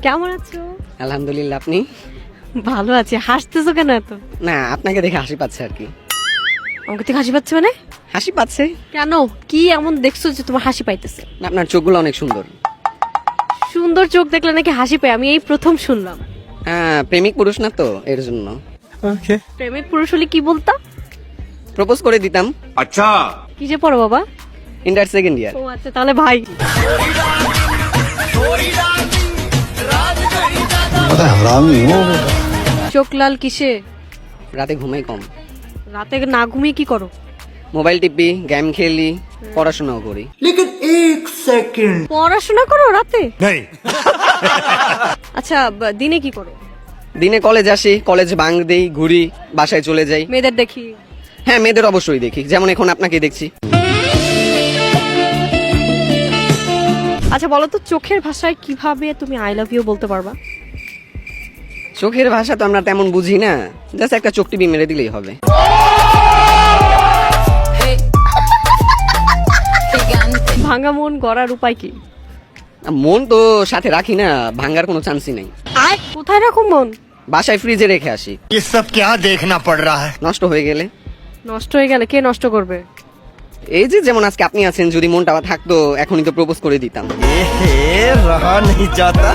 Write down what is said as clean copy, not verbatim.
কেমন আছো? আলহামদুলিল্লাহ, আপনি? ভালো আছি। হাসতেছো কেন এত? না, আপনাকে দেখে হাসি পাচ্ছে আর কি। আমাকে থেকে হাসি পাচ্ছে মানে? হাসি পাচ্ছে কেন? কি এমন দেখছো যে তোমার হাসি পাইতেছে? না, আপনার চোখগুলো অনেক সুন্দর। সুন্দর চোখ দেখলে নাকি হাসি পায়? আমি এই প্রথম শুনলাম। হ্যাঁ, প্রেমিক পুরুষ না তো, এর জন্য। প্রেমিক পুরুষ হলে কি বলতা? প্রপোজ করে দিতাম। अच्छा কি যে পড়ো বাবা? Inter second year. ও আচ্ছা, তাহলে ভাই। চোখ লাল কিসে? রাতে ঘুমাই কম, রাতে না ঘুমিয়ে কি করো? মোবাইল টিপি, গেম খেলি, পড়াশোনাও করি। পড়াশোনা করো রাতে? नहीं আচ্ছা, দিনে কি করো? দিনে কলেজ আসি, কলেজ ভাঙ দেই, ঘুরি, বাসায় চলে যাই। মেয়েদের দেখি। হ্যাঁ, মেয়েদের অবশ্যই দেখি, যেমন এখন আপনাকে দেখছি। আচ্ছা বলো তো, চোখের ভাষায় কিভাবে তুমি আই লাভ ইউ বলতে পারবা? চোখের ভাষা তো আমরা তেমন বুঝি না, জাস্ট একটা চোখ টিপি মেরে দিলেই হবে। ভাঙা মন গড়ার উপায় কি? মন তো সাথে রাখি না, ভাঙ্গার কোনো চান্সই নেই। কোথায় রাখো মন? বাসায় ফ্রিজে রেখে আসি। ये सब क्या देखना पड़ रहा है। নষ্ট হয়ে গেলে? নষ্ট হয়ে গেলে কে নষ্ট করবে? এই যে যেমন আজকে আপনি আছেন, যদি মনটা থাকতো এখনই তো প্রপোজ করে দিতাম। रहा नहीं जाता।